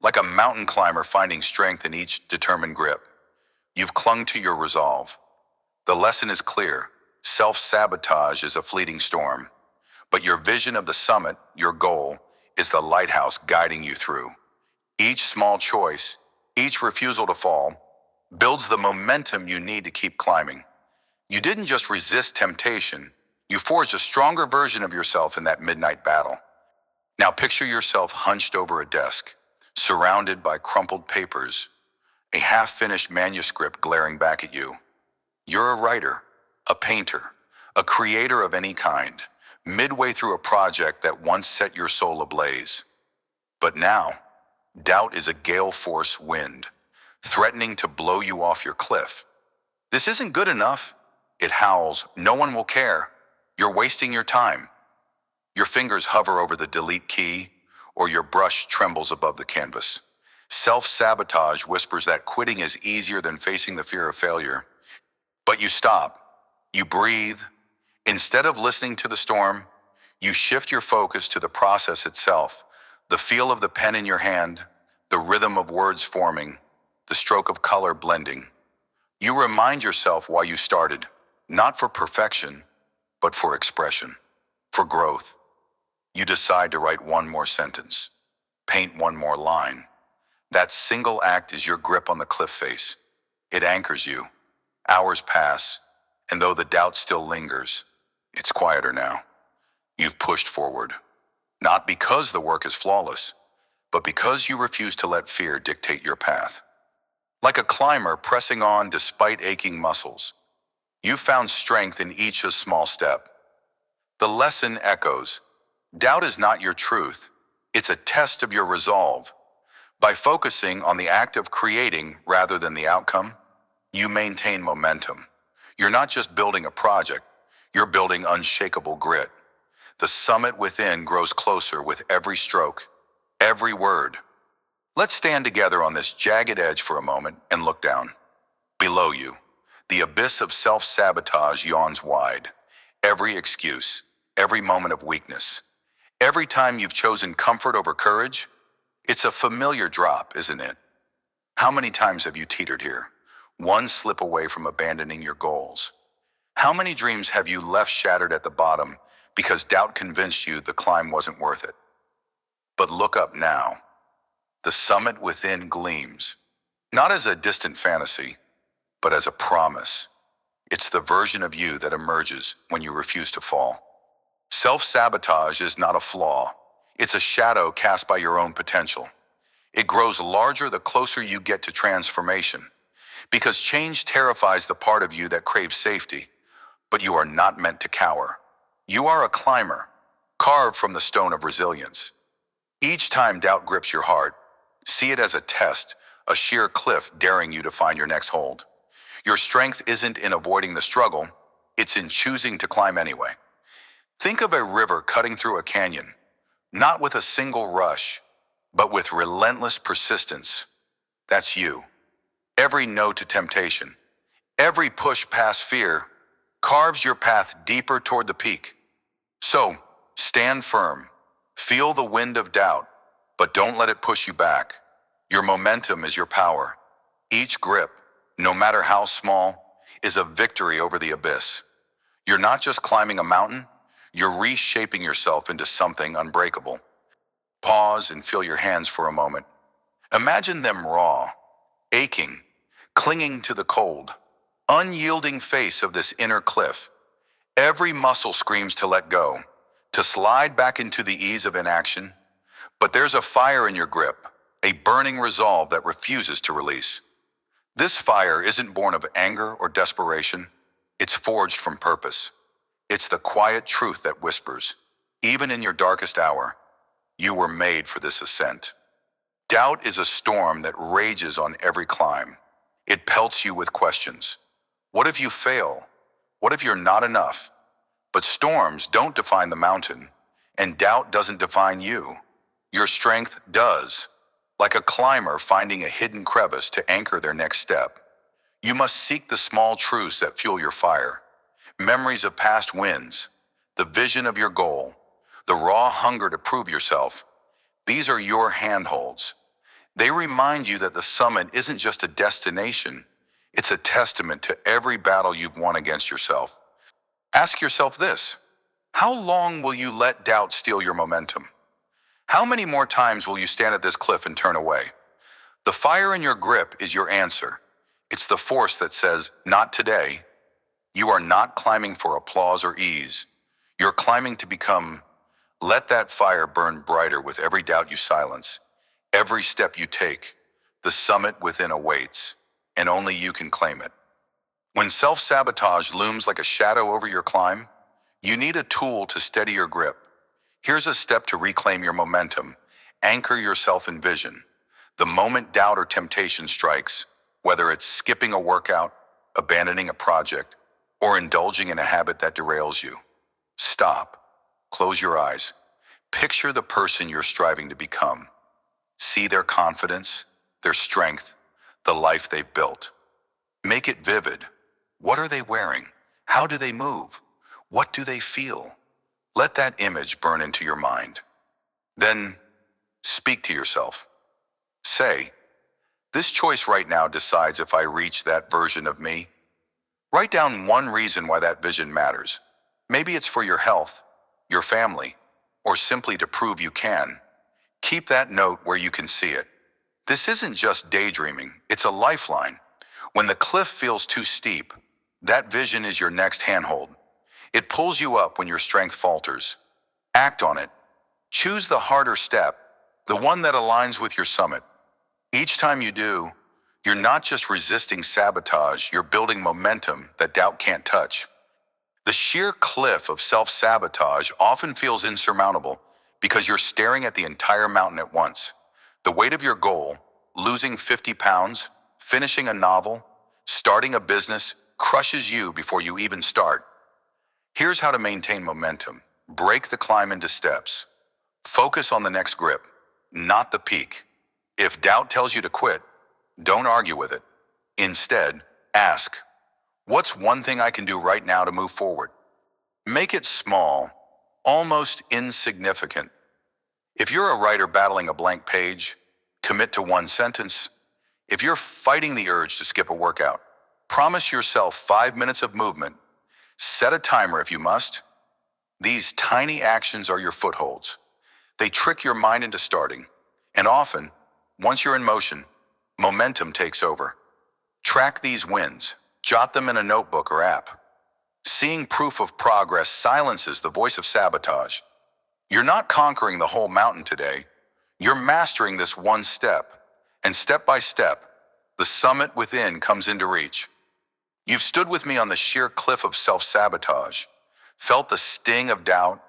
Like a mountain climber finding strength in each determined grip, you've clung to your resolve. The lesson is clear. Self-sabotage is a fleeting storm, but your vision of the summit, your goal, is the lighthouse guiding you through. Each small choice, each refusal to fall, builds the momentum you need to keep climbing. You didn't just resist temptation, you forged a stronger version of yourself in that midnight battle. Now picture yourself hunched over a desk, surrounded by crumpled papers, a half-finished manuscript glaring back at you. You're a writer, a painter, a creator of any kind, midway through a project that once set your soul ablaze. But now, doubt is a gale-force wind, threatening to blow you off your cliff. This isn't good enough. It howls. No one will care. You're wasting your time. Your fingers hover over the delete key, or your brush trembles above the canvas. Self-sabotage whispers that quitting is easier than facing the fear of failure. But you stop. You breathe. Instead of listening to the storm, you shift your focus to the process itself, the feel of the pen in your hand, the rhythm of words forming, the stroke of color blending. You remind yourself why you started, not for perfection, but for expression, for growth. You decide to write one more sentence, paint one more line. That single act is your grip on the cliff face. It anchors you. Hours pass, and though the doubt still lingers, it's quieter now. You've pushed forward, not because the work is flawless, but because you refuse to let fear dictate your path. Like a climber pressing on despite aching muscles, you've found strength in each small step. The lesson echoes. Doubt is not your truth. It's a test of your resolve. By focusing on the act of creating rather than the outcome, you maintain momentum. You're not just building a project, you're building unshakable grit. The summit within grows closer with every stroke, every word. Let's stand together on this jagged edge for a moment and look down. Below you, the abyss of self-sabotage yawns wide. Every excuse, every moment of weakness, every time you've chosen comfort over courage, It's a familiar drop, isn't it? How many times have you teetered here? One slip away from abandoning your goals. How many dreams have you left shattered at the bottom because doubt convinced you the climb wasn't worth it? But look up now. The summit within gleams, not as a distant fantasy, but as a promise. It's the version of you that emerges when you refuse to fall. Self-sabotage is not a flaw. It's a shadow cast by your own potential. It grows larger the closer you get to transformation, because change terrifies the part of you that craves safety, but you are not meant to cower. You are a climber, carved from the stone of resilience. Each time doubt grips your heart, see it as a test, a sheer cliff daring you to find your next hold. Your strength isn't in avoiding the struggle, it's in choosing to climb anyway. Think of a river cutting through a canyon, not with a single rush, but with relentless persistence. That's you. Every no to temptation, every push past fear, carves your path deeper toward the peak. So, stand firm, feel the wind of doubt, but don't let it push you back. Your momentum is your power. Each grip, no matter how small, is a victory over the abyss. You're not just climbing a mountain, you're reshaping yourself into something unbreakable. Pause and feel your hands for a moment. Imagine them raw, aching, clinging to the cold, unyielding face of this inner cliff. Every muscle screams to let go, to slide back into the ease of inaction. But there's a fire in your grip, a burning resolve that refuses to release. This fire isn't born of anger or desperation. It's forged from purpose. It's the quiet truth that whispers, even in your darkest hour, you were made for this ascent. Doubt is a storm that rages on every climb. It pelts you with questions. What if you fail? What if you're not enough? But storms don't define the mountain, and doubt doesn't define you. Your strength does, like a climber finding a hidden crevice to anchor their next step. You must seek the small truths that fuel your fire. Memories of past wins, the vision of your goal, the raw hunger to prove yourself. These are your handholds. They remind you that the summit isn't just a destination, it's a testament to every battle you've won against yourself. Ask yourself this: how long will you let doubt steal your momentum? How many more times will you stand at this cliff and turn away? The fire in your grip is your answer. It's the force that says, not today. You are not climbing for applause or ease. You're climbing to become. Let that fire burn brighter with every doubt you silence. Every step you take, the summit within awaits, and only you can claim it. When self-sabotage looms like a shadow over your climb, you need a tool to steady your grip. Here's a step to reclaim your momentum. Anchor yourself in vision. The moment doubt or temptation strikes, whether it's skipping a workout, abandoning a project, or indulging in a habit that derails you, stop. Close your eyes. Picture the person you're striving to become. See their confidence, their strength, the life they've built. Make it vivid. What are they wearing? How do they move? What do they feel? Let that image burn into your mind. Then, speak to yourself. Say, this choice right now decides if I reach that version of me. Write down one reason why that vision matters. Maybe it's for your health, your family, or simply to prove you can. Keep that note where you can see it. This isn't just daydreaming, it's a lifeline. When the cliff feels too steep, that vision is your next handhold. It pulls you up when your strength falters. Act on it. Choose the harder step, the one that aligns with your summit. Each time you do, you're not just resisting sabotage, you're building momentum that doubt can't touch. The sheer cliff of self-sabotage often feels insurmountable because you're staring at the entire mountain at once. The weight of your goal, losing 50 pounds, finishing a novel, starting a business, crushes you before you even start. Here's how to maintain momentum. Break the climb into steps. Focus on the next grip, not the peak. If doubt tells you to quit, don't argue with it. Instead, ask, what's one thing I can do right now to move forward? Make it small, almost insignificant. If you're a writer battling a blank page, Commit to one sentence. If you're fighting the urge to skip a workout, promise yourself 5 minutes of movement. Set a timer if you must. These tiny actions are your footholds. They trick your mind into starting, and often, once you're in motion, momentum takes over. Track these wins. Jot them in a notebook or app. Seeing proof of progress silences the voice of sabotage. You're not conquering the whole mountain today. You're mastering this one step, and step by step, the summit within comes into reach. You've stood with me on the sheer cliff of self-sabotage, felt the sting of doubt,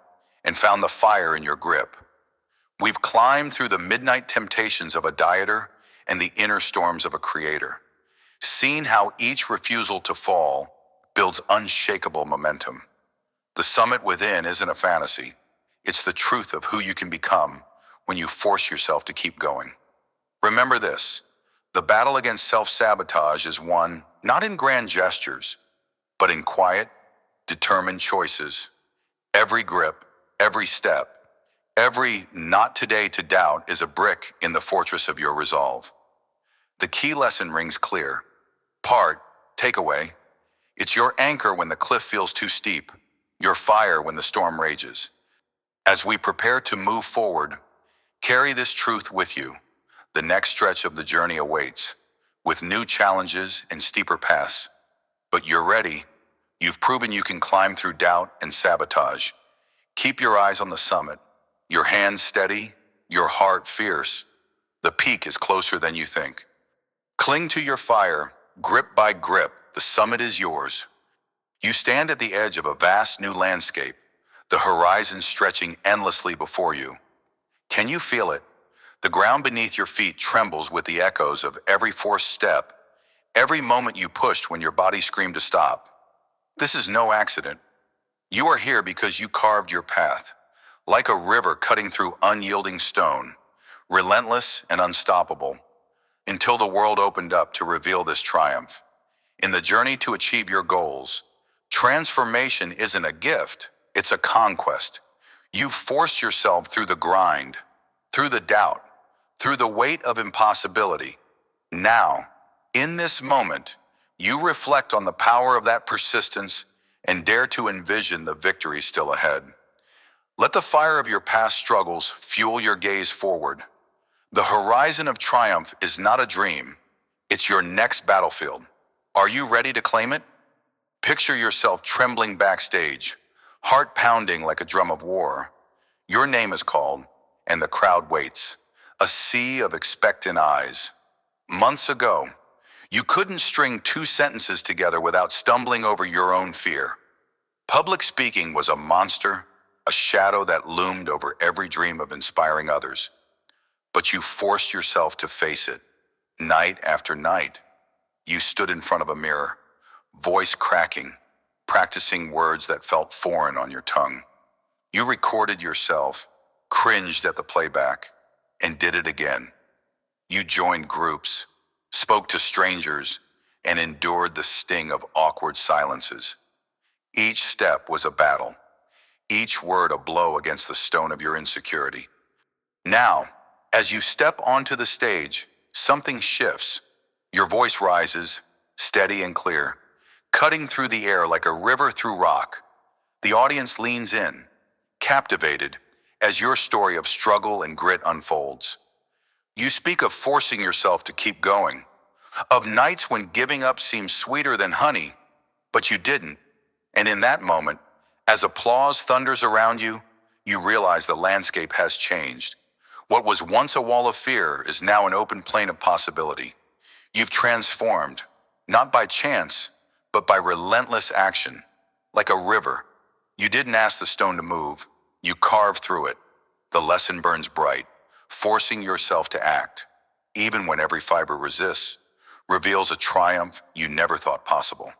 and found the fire in your grip. We've climbed through the midnight temptations of a dieter and the inner storms of a creator, seen how each refusal to fall builds unshakable momentum. The summit within isn't a fantasy. It's the truth of who you can become when you force yourself to keep going. Remember this, the battle against self-sabotage is won not in grand gestures, but in quiet, determined choices. Every grip, every step, every not today to doubt is a brick in the fortress of your resolve. The key lesson rings clear. Takeaway, it's your anchor when the cliff feels too steep, your fire when the storm rages. As we prepare to move forward, carry this truth with you. The next stretch of the journey awaits, with new challenges and steeper paths. But you're ready. You've proven you can climb through doubt and sabotage. Keep your eyes on the summit, your hands steady, your heart fierce. The peak is closer than you think. Cling to your fire, grip by grip, the summit is yours. You stand at the edge of a vast new landscape, the horizon stretching endlessly before you. Can you feel it? The ground beneath your feet trembles with the echoes of every forced step, every moment you pushed when your body screamed to stop. This is no accident. You are here because you carved your path, like a river cutting through unyielding stone, relentless and unstoppable, until the world opened up to reveal this triumph. In the journey to achieve your goals, transformation isn't a gift, it's a conquest. You've forced yourself through the grind, through the doubt, through the weight of impossibility. Now, in this moment, you reflect on the power of that persistence and dare to envision the victory still ahead. Let the fire of your past struggles fuel your gaze forward. The horizon of triumph is not a dream, it's your next battlefield. Are you ready to claim it? Picture yourself trembling backstage, heart pounding like a drum of war. Your name is called, and the crowd waits, a sea of expectant eyes. Months ago, you couldn't string 2 sentences together without stumbling over your own fear. Public speaking was a monster, a shadow that loomed over every dream of inspiring others. But you forced yourself to face it. Night after night, you stood in front of a mirror, voice cracking, practicing words that felt foreign on your tongue. You recorded yourself, cringed at the playback, and did it again. You joined groups, spoke to strangers, and endured the sting of awkward silences. Each step was a battle, each word a blow against the stone of your insecurity. Now, as you step onto the stage, something shifts. Your voice rises, steady and clear, cutting through the air like a river through rock. The audience leans in, captivated, as your story of struggle and grit unfolds. You speak of forcing yourself to keep going, of nights when giving up seemed sweeter than honey, but you didn't. And in that moment, as applause thunders around you, you realize the landscape has changed. What was once a wall of fear is now an open plain of possibility. You've transformed, not by chance, but by relentless action. Like a river, you didn't ask the stone to move, you carved through it. The lesson burns bright, forcing yourself to act, even when every fiber resists, reveals a triumph you never thought possible.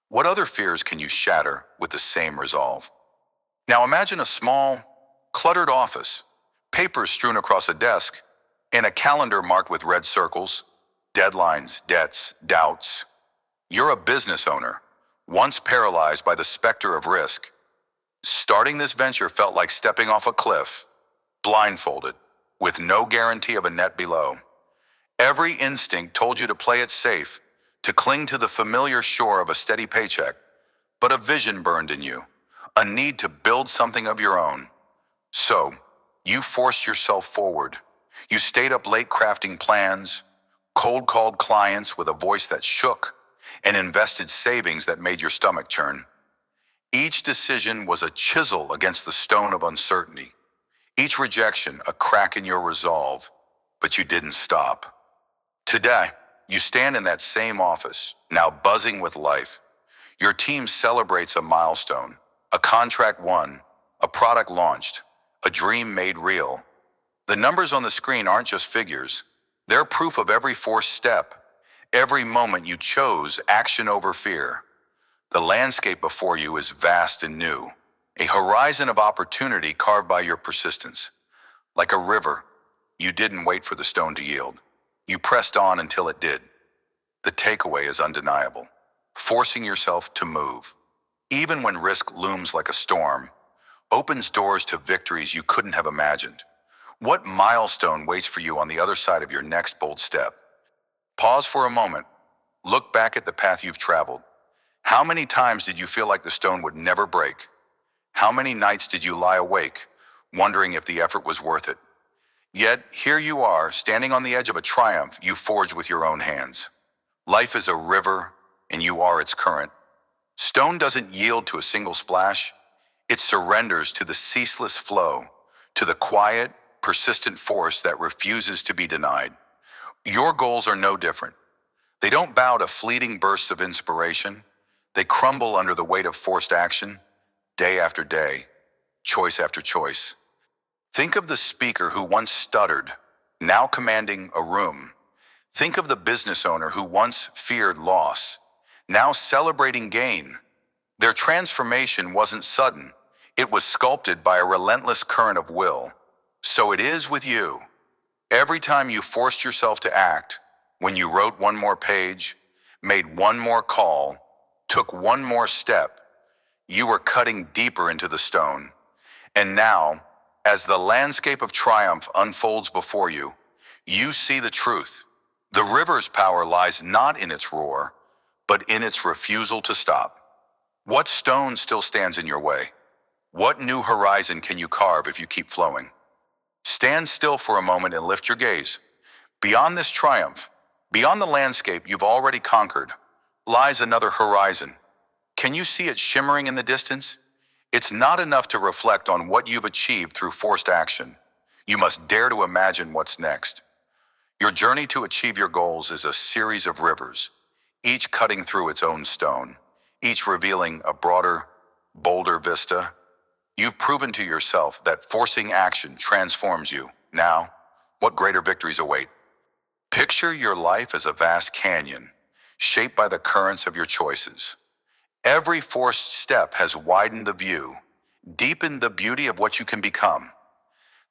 What other fears can you shatter with the same resolve? Now imagine a small, cluttered office, papers strewn across a desk, and a calendar marked with red circles, deadlines, debts, doubts. You're a business owner, once paralyzed by the specter of risk. Starting this venture felt like stepping off a cliff, blindfolded, with no guarantee of a net below. Every instinct told you to play it safe, to cling to the familiar shore of a steady paycheck. But a vision burned in you, a need to build something of your own. So, you forced yourself forward. You stayed up late crafting plans, cold called clients with a voice that shook, and invested savings that made your stomach churn. Each decision was a chisel against the stone of uncertainty. Each rejection a crack in your resolve, but you didn't stop. Today, you stand in that same office, now buzzing with life. Your team celebrates a milestone, a contract won, a product launched, a dream made real. The numbers on the screen aren't just figures. They're proof of every forced step, every moment you chose action over fear. The landscape before you is vast and new, a horizon of opportunity carved by your persistence. Like a river, you didn't wait for the stone to yield. You pressed on until it did. The takeaway is undeniable. Forcing yourself to move, even when risk looms like a storm, opens doors to victories you couldn't have imagined. What milestone waits for you on the other side of your next bold step? Pause for a moment. Look back at the path you've traveled. How many times did you feel like the stone would never break? How many nights did you lie awake, wondering if the effort was worth it? Yet, here you are, standing on the edge of a triumph you forged with your own hands. Life is a river, and you are its current. Stone doesn't yield to a single splash. It surrenders to the ceaseless flow, to the quiet, persistent force that refuses to be denied. Your goals are no different. They don't bow to fleeting bursts of inspiration. They crumble under the weight of forced action, day after day, choice after choice. Think of the speaker who once stuttered, now commanding a room. Think of the business owner who once feared loss, now celebrating gain. Their transformation wasn't sudden. It was sculpted by a relentless current of will. So it is with you. Every time you forced yourself to act, when you wrote one more page, made one more call, took one more step, you were cutting deeper into the stone. And now, as the landscape of triumph unfolds before you, you see the truth. The river's power lies not in its roar, but in its refusal to stop. What stone still stands in your way? What new horizon can you carve if you keep flowing? Stand still for a moment and lift your gaze. Beyond this triumph, beyond the landscape you've already conquered, lies another horizon. Can you see it shimmering in the distance? It's not enough to reflect on what you've achieved through forced action. You must dare to imagine what's next. Your journey to achieve your goals is a series of rivers, each cutting through its own stone, each revealing a broader, bolder vista. You've proven to yourself that forcing action transforms you. Now, what greater victories await? Picture your life as a vast canyon, shaped by the currents of your choices. Every forced step has widened the view, deepened the beauty of what you can become.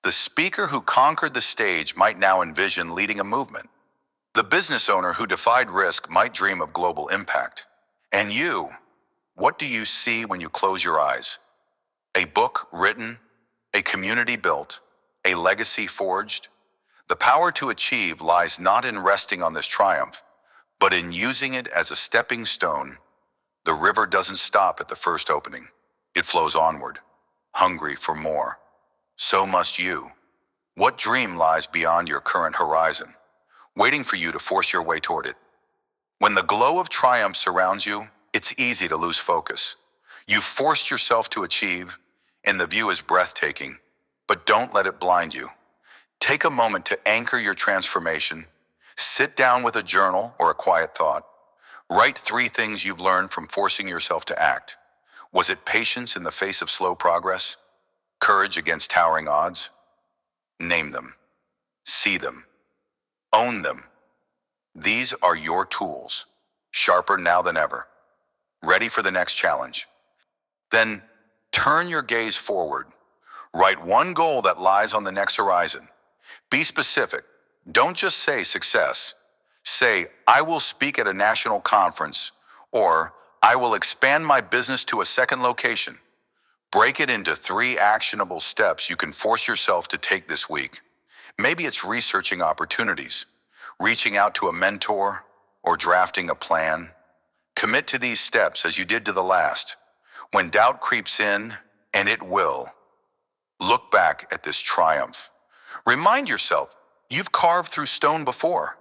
The speaker who conquered the stage might now envision leading a movement. The business owner who defied risk might dream of global impact. And you, what do you see when you close your eyes? A book written, a community built, a legacy forged? The power to achieve lies not in resting on this triumph, but in using it as a stepping stone. The river doesn't stop at the first opening. It flows onward, hungry for more. So must you. What dream lies beyond your current horizon, waiting for you to force your way toward it? When the glow of triumph surrounds you, it's easy to lose focus. You've forced yourself to achieve, and the view is breathtaking, but don't let it blind you. Take a moment to anchor your transformation. Sit down with a journal or a quiet thought. Write 3 things you've learned from forcing yourself to act. Was it patience in the face of slow progress? Courage against towering odds? Name them. See them. Own them. These are your tools, sharper now than ever. Ready for the next challenge. Then turn your gaze forward. Write one goal that lies on the next horizon. Be specific. Don't just say success. Say, I will speak at a national conference, or I will expand my business to a second location. Break it into 3 actionable steps you can force yourself to take this week. Maybe it's researching opportunities, reaching out to a mentor, or drafting a plan. Commit to these steps as you did to the last. When doubt creeps in, and it will, look back at this triumph. Remind yourself, you've carved through stone before.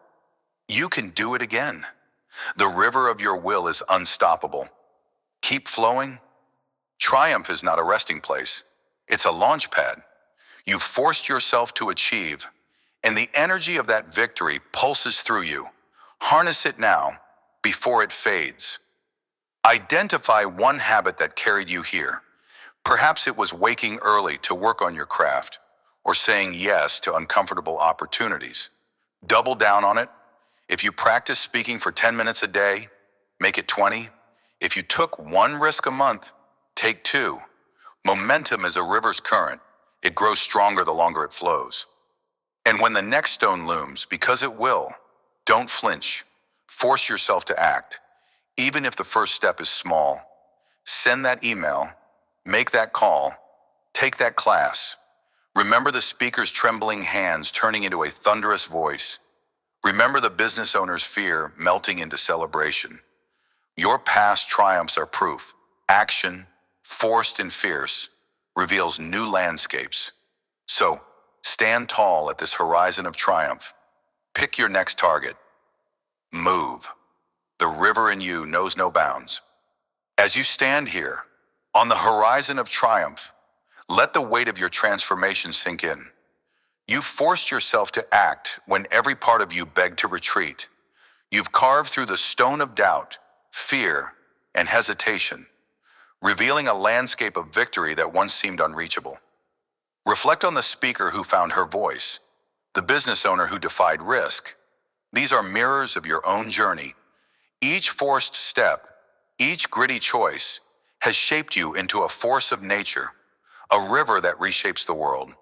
You can do it again. The river of your will is unstoppable. Keep flowing. Triumph is not a resting place. It's a launch pad. You've forced yourself to achieve, and the energy of that victory pulses through you. Harness it now, before it fades. Identify one habit that carried you here. Perhaps it was waking early to work on your craft, or saying yes to uncomfortable opportunities. Double down on it. If you practice speaking for 10 minutes a day, make it 20. If you took one risk a month, take 2. Momentum is a river's current. It grows stronger the longer it flows. And when the next stone looms, because it will, don't flinch. Force yourself to act. Even if the first step is small, send that email, make that call, take that class. Remember the speaker's trembling hands turning into a thunderous voice. Remember the business owner's fear melting into celebration. Your past triumphs are proof. Action, forced and fierce, reveals new landscapes. So, stand tall at this horizon of triumph. Pick your next target. Move. The river in you knows no bounds. As you stand here, on the horizon of triumph, let the weight of your transformation sink in. You forced yourself to act when every part of you begged to retreat. You've carved through the stone of doubt, fear, and hesitation, revealing a landscape of victory that once seemed unreachable. Reflect on the speaker who found her voice, the business owner who defied risk. These are mirrors of your own journey. Each forced step, each gritty choice, has shaped you into a force of nature, a river that reshapes the world.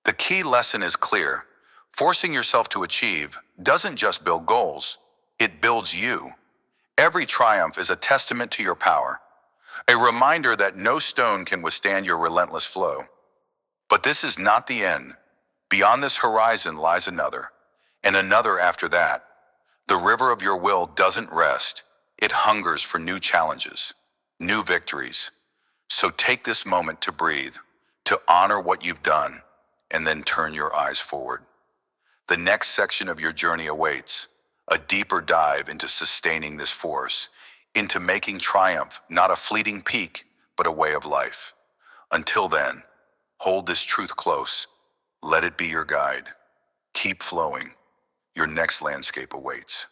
The key lesson is clear. Forcing yourself to achieve doesn't just build goals, it builds you. Every triumph is a testament to your power, a reminder that no stone can withstand your relentless flow. But this is not the end. Beyond this horizon lies another, and another after that. The river of your will doesn't rest. It hungers for new challenges, new victories. So take this moment to breathe, to honor what you've done, and then turn your eyes forward. The next section of your journey awaits, a deeper dive into sustaining this force, into making triumph not a fleeting peak, but a way of life. Until then, hold this truth close. Let it be your guide. Keep flowing. Your next landscape awaits.